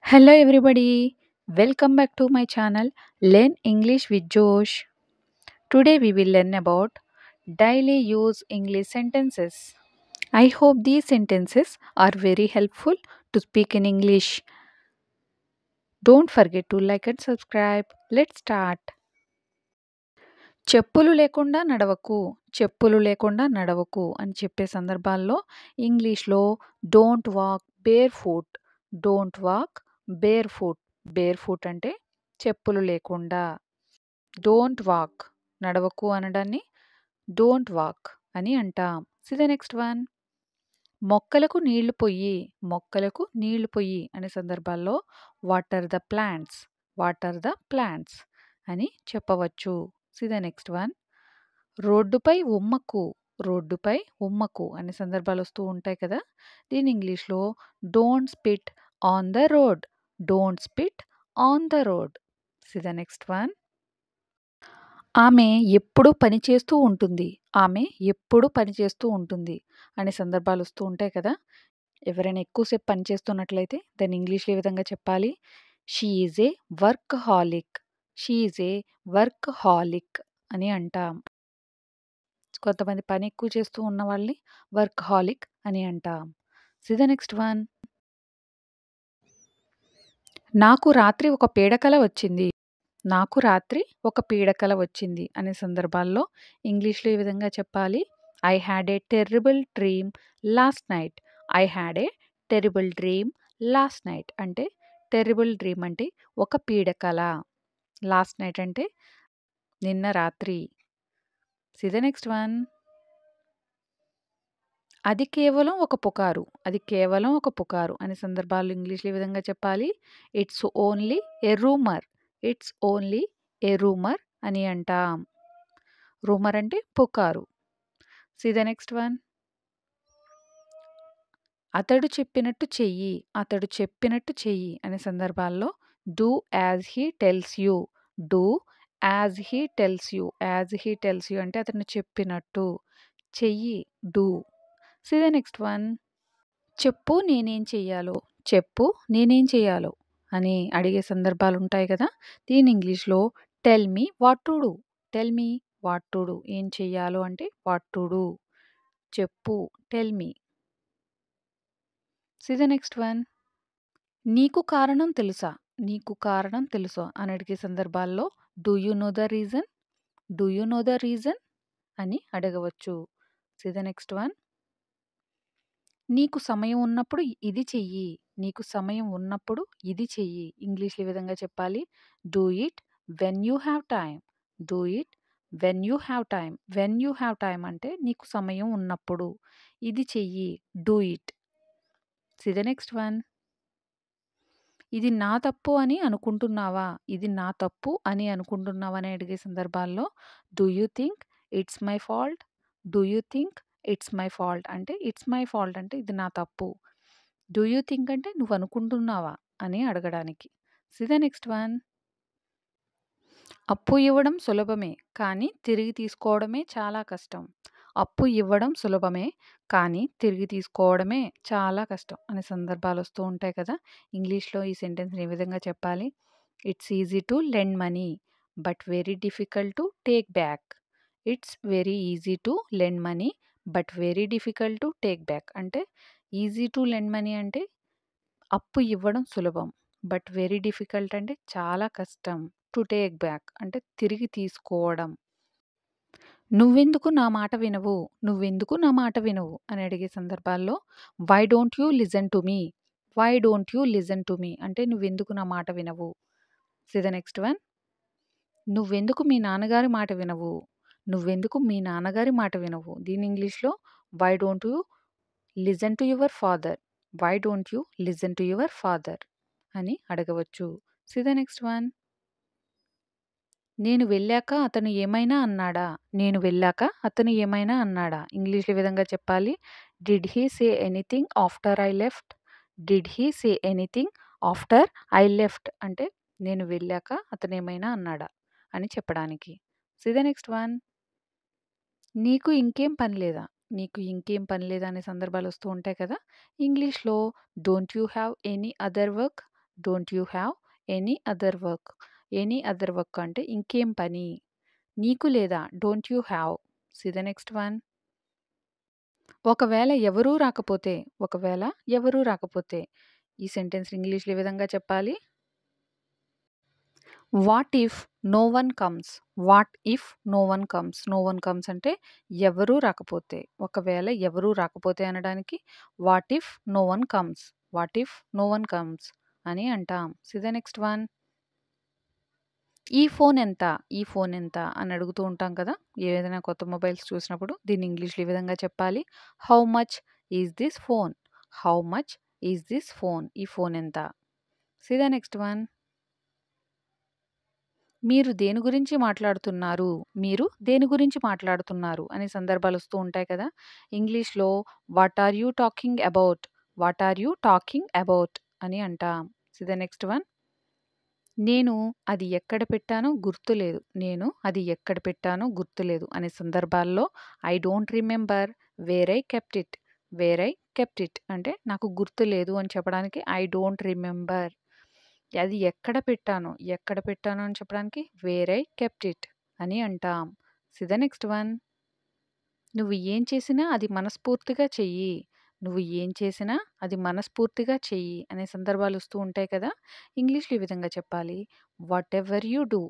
Hello, everybody. Welcome back to my channel Learn English with Josh. Today, we will learn about daily use English sentences. I hope these sentences are very helpful to speak in English. Don't forget to like and subscribe. Let's start. చెప్పులు లేకుండా నడవకు, చెప్పులు లేకుండా నడవకు అని చెప్పే సందర్భాల్లో ఇంగ్లీష్‌లో don't walk bare foot, don't walk bare foot. Bare foot అంటే చెప్పులు లేకుండా. డోంట్ వాక్ నడవకు అనడాన్ని డోంట్ వాక్ అని అంటాం. See the next one. మొక్కలకు నీళ్లు పొయ్యి, మొక్కలకు నీళ్లు పొయ్యి అనే సందర్భాల్లో water the plants, water the plants అని చెప్పవచ్చు. See the next one. రోడ్డుపై ఉమ్మకు, రోడ్డుపై ఉమ్మకు అనే సందర్భాలు వస్తూ ఉంటాయి కదా! దీన్ని ఇంగ్లీష్‌లో don't spit on the road, don't spit on the road. See the next one. ఆమె ఎప్పుడూ పని చేస్తూ ఉంటుంది, ఆమె ఎప్పుడూ పని చేస్తూ ఉంటుంది అనే సందర్భాలు వస్తూ ఉంటాయి కదా! ఎవరైనా ఎక్కువసేపు పని చేస్తున్నట్లయితే దాన్ని ఇంగ్లీష్‌లో ఏ విధంగా చెప్పాలి? She is a workaholic, she is a workaholic అని అంటాం. కొంతమంది పని ఎక్కువ చేస్తూ ఉన్న వాళ్ళని వర్క్‌హాలిక్ అని అంటాం. See the next one. నాకు రాత్రి ఒక పీడకల వచ్చింది, నాకు రాత్రి ఒక పీడకల వచ్చింది అనే సందర్భాల్లో ఇంగ్లీష్‌లో ఏ విధంగా చెప్పాలి? I had a terrible dream last night, I had a terrible dream last night అంటే టెర్రిబుల్ డ్రీమ్ అంటే ఒక పీడకల. లాస్ట్ నైట్ అంటే నిన్న రాత్రి. See the next one. అది కేవలం ఒక పుకారు, అది కేవలం ఒక పుకారు అనే సందర్భాల్లో ఇంగ్లీష్‌లో ఏ విధంగా చెప్పాలి? It's only a rumour, it's only a rumour అని అంటాం. రూమర్ అంటే పుకారు. See the next one. అతడు చెప్పినట్టు చెయ్యి, అతడు చెప్పినట్టు చెయ్యి అనే సందర్భాల్లో do as he tells you, do as he tells you, as he tells you అంటే అతను చెప్పినట్టు చెయ్యి, do. See the next one. చెప్పు నేనేం చెయ్యాలో, చెప్పు నేనేం చెయ్యాలో అని అడిగే సందర్భాలు ఉంటాయి కదా! దీన్ని ఇంగ్లీష్‌లో tell me what to do, tell me what to do. ఏం చెయ్యాలో అంటే వాట్ టు డూ. చెప్పు, tell me. See the next one. నీకు కారణం తెలుసా, నీకు కారణం తెలుసా అని అడిగే సందర్భాల్లో do you know the reason, do you know the reason అని అడగవచ్చు. See the next one. నీకు సమయం ఉన్నప్పుడు ఇది చెయ్యి, నీకు సమయం ఉన్నప్పుడు ఇది చెయ్యి. ఇంగ్లీష్‌లో ఈ విధంగా చెప్పాలి? Do it when you have time, do it when you have time. When you have time అంటే నీకు సమయం ఉన్నప్పుడు. ఇది చెయ్యి, do it. See the next one. ఇది నా తప్పు అని అనుకుంటున్నావా, ఇది నా తప్పు అని అనుకుంటున్నావా అని అడిగే సందర్భాల్లో do you think it's my fault, do you think it's my fault అంటే ఇట్స్ మై ఫాల్ట్ అంటే ఇది నా తప్పు. డూ యూ థింక్ అంటే నువ్వు అనుకుంటున్నావా అని అడగడానికి. See the next one. అప్పు ఇవ్వడం సులభమే కానీ తిరిగి తీసుకోవడమే చాలా కష్టం. అప్పు ఇవ్వడం సులభమే కానీ తిరిగి తీసుకోవడమే చాలా కష్టం అనే సందర్భాలు వస్తూ ఉంటాయి కదా! ఇంగ్లీష్‌లో ఈ సెంటెన్స్‌ని ఏ విధంగా చెప్పాలి? It's easy to lend money but very difficult to take back. It's very easy to lend money but very difficult to take back అంటే ఈజీ టు లెండ్ మనీ అంటే అప్పు ఇవ్వడం సులభం. బట్ వెరీ డిఫికల్ట్ అంటే చాలా కష్టం. టు టేక్ బ్యాక్ అంటే తిరిగి తీసుకోవడం. నువ్వెందుకు నా మాట వినవు, నువ్వెందుకు నా మాట వినవు అని అడిగే సందర్భాల్లో why don't you listen to me, why don't you listen to me అంటే నువ్వెందుకు నా మాట వినవు. See the next one. నువ్వెందుకు మీ నాన్నగారి మాట వినవు, నువ్వెందుకు మీ నాన్నగారి మాట వినవు. దీని ఇంగ్లీష్‌లో why don't you listen to your father, why don't you listen to your father అని అడగవచ్చు. See the next one. నేను వెళ్ళాక అతను ఏమైనా అన్నాడా, నేను వెళ్ళాక అతను ఏమైనా అన్నాడా. ఇంగ్లీష్‌లో ఈ విధంగా చెప్పాలి? Did he say anything after I left, did he say anything after I left అంటే నేను వెళ్ళాక అతను ఏమైనా అన్నాడా అని చెప్పడానికి. See the next one. నీకు ఇంకేం పని లేదా, నీకు ఇంకేం పని లేదా అనే సందర్భాలు వస్తూ ఉంటాయి కదా! ఇంగ్లీష్‌లో don't you have any other work, don't you have any other work. Any other work అంటే ఇంకేం పని. నీకు లేదా don't you have. See the next one. ఒకవేళ ఎవరూ రాకపోతే, ఒకవేళ ఎవరూ రాకపోతే ఈ సెంటెన్స్ ఇంగ్లీష్‌లో ఏ విధంగా చెప్పాలి? What if no one comes. What if no one comes. No one comes అంటే ఎవరూ రాకపోతే. ఒకవేళ ఎవరూ రాకపోతే అనడానికి what if no one comes. What if no one comes అని అంటాం. See the next one. ఈ ఫోన్ ఎంత? ఈ ఫోన్ ఎంత? అని అడుగుతూ ఉంటాం కదా! ఏదైనా కొత్త మొబైల్స్ చూసినప్పుడు దీన్ని ఇంగ్లీష్‌లో ఈ విధంగా చెప్పాలి. How much is this phone? How much is this phone? ఈ ఫోన్ ఎంత? See the next one. మీరు దేని గురించి మాట్లాడుతున్నారు? మీరు దేని గురించి మాట్లాడుతున్నారు? అనే సందర్భాలొస్తూ ఉంటాయి కదా! ఇంగ్లీష్‌లో what are you talking about? What are you talking about అని అంటాం. See the next one. నేను అది ఎక్కడ పెట్టానో గుర్తులేదు. నేను అది ఎక్కడ పెట్టానో గుర్తులేదు అనే సందర్భాల్లో I don't remember where I kept it. Where I kept it అంటే నాకు గుర్తులేదు అని చెప్పడానికి ఐ డోంట్ రిమెంబర్. అది ఎక్కడ పెట్టాను అని చెప్పడానికి వేర్ ఐ కెప్ట్ ఇట్ అని అంటాం. See the next one. నువ్వు ఏం చేసినా అది మనస్ఫూర్తిగా చెయ్యి. నువ్వు ఏం చేసినా అది మనస్ఫూర్తిగా చెయ్యి అనే సందర్భాలు వస్తూ ఉంటాయి కదా! ఇంగ్లీష్‌లో ఈ విధంగా చెప్పాలి. Whatever you do,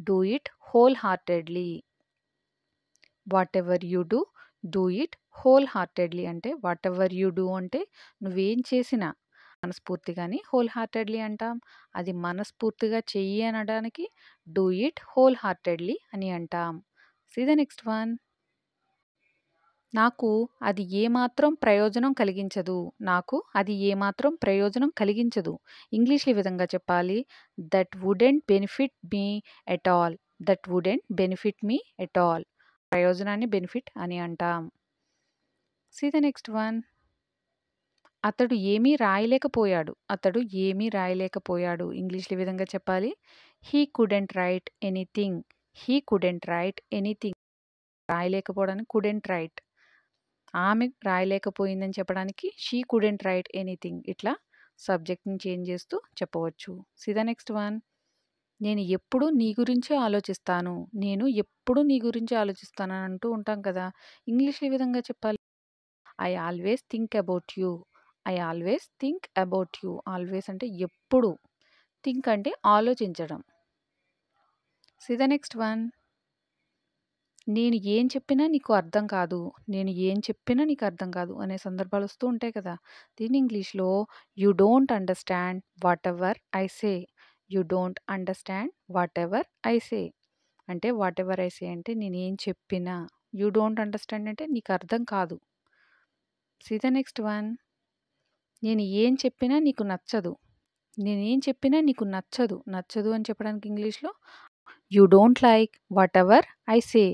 do it whole heartedly. Whatever you do, do it whole heartedly అంటే వాటెవర్ యూ డూ అంటే నువ్వేం చేసినా మనస్ఫూర్తిగాని హోల్ హార్టెడ్‌లీ అంటాం. అది మనస్ఫూర్తిగా చెయ్యి అనడానికి డూ ఇట్ హోల్ హార్టెడ్‌లీ అని అంటాం. See the next one. నాకు అది ఏమాత్రం ప్రయోజనం కలిగించదు. నాకు అది ఏమాత్రం ప్రయోజనం కలిగించదు. ఇంగ్లీష్‌లో ఈ విధంగా చెప్పాలి. That wouldn't benefit me at all. That wouldn't benefit me at all. ప్రయోజనాన్ని బెనిఫిట్ అని అంటాం. See the next one. అతడు ఏమీ రాయలేకపోయాడు. అతడు ఏమీ రాయలేకపోయాడు. ఇంగ్లీష్‌లో ఈ విధంగా చెప్పాలి. He couldn't write anything. He couldn't write anything. రాయలేకపోవడానికి కుడెంట్ రైట్. ఆమె రాయలేకపోయిందని చెప్పడానికి షీ కుడెంట్ రైట్ ఎనీథింగ్. ఇట్లా సబ్జెక్ట్‌ని చేంజ్ చేస్తూ చెప్పవచ్చు. See the next one. నేను ఎప్పుడూ నీ గురించే ఆలోచిస్తాను. నేను ఎప్పుడూ నీ గురించే ఆలోచిస్తాను అని అంటూ ఉంటాం కదా! ఇంగ్లీష్‌లో ఏ విధంగా చెప్పాలి? I always think about you. I always think about you. Always అంటే ఎప్పుడు. థింక్ అంటే ఆలోచించడం. See the next one. నేను ఏం చెప్పినా నీకు అర్థం కాదు. నేను ఏం చెప్పినా నీకు అర్థం కాదు అనే సందర్భాలు వస్తూ ఉంటాయి కదా! దీన్ని ఇంగ్లీష్‌లో you don't understand whatever I say. You don't understand whatever I సే. అంటే వాటెవర్ ఐ సే అంటే నేనేం చెప్పినా. యూ డోంట్ అండర్‌స్టాండ్ అంటే నీకు అర్థం కాదు. See the next one. నేను ఏం చెప్పినా నీకు నచ్చదు. నేనేం చెప్పినా నీకు నచ్చదు. నచ్చదు అని చెప్పడానికి ఇంగ్లీష్‌లో you don't like whatever I say.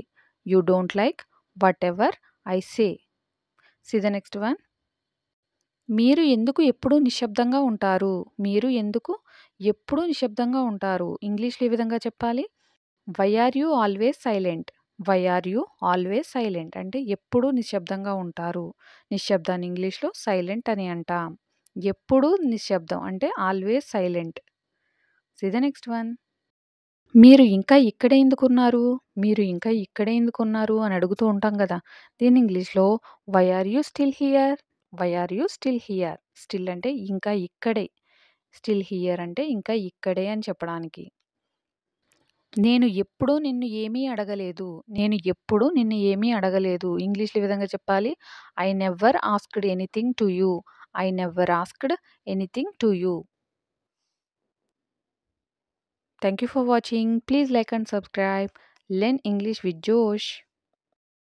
You don't like whatever I say. See the next one. మీరు ఎందుకు ఎప్పుడూ నిశ్శబ్దంగా ఉంటారు? మీరు ఎందుకు ఎప్పుడూ నిశ్శబ్దంగా ఉంటారు? ఇంగ్లీష్‌లో ఏ విధంగా చెప్పాలి? Why are you always silent? Why are you always silent? అంటే ఎప్పుడూ నిశ్శబ్దంగా ఉంటారు. నిశ్శబ్దాన్ని ఇంగ్లీష్‌లో సైలెంట్ అని అంటాం. ఎప్పుడూ నిశ్శబ్దం అంటే always silent. See the next one. మీరు ఇంకా ఇక్కడే ఎందుకున్నారు? మీరు ఇంకా ఇక్కడే ఎందుకున్నారు? అని అడుగుతూ ఉంటాం గదా! దీన్ని ఇంగ్లీష్‌లో why are you still here? Why are you still here? Still అంటే ఇంకా ఇక్కడే. స్టిల్ హియర్ అంటే ఇంకా ఇక్కడే అని చెప్పడానికి. నేను ఎప్పుడూ నిన్ను ఏమీ అడగలేదు. నేను ఎప్పుడూ నిన్ను ఏమీ అడగలేదు. ఇంగ్లీష్‌లో ఈ విధంగా చెప్పాలి. I never asked anything to you. I never asked anything to you. Thank you for watching. Please like and subscribe. Learn English with Josh.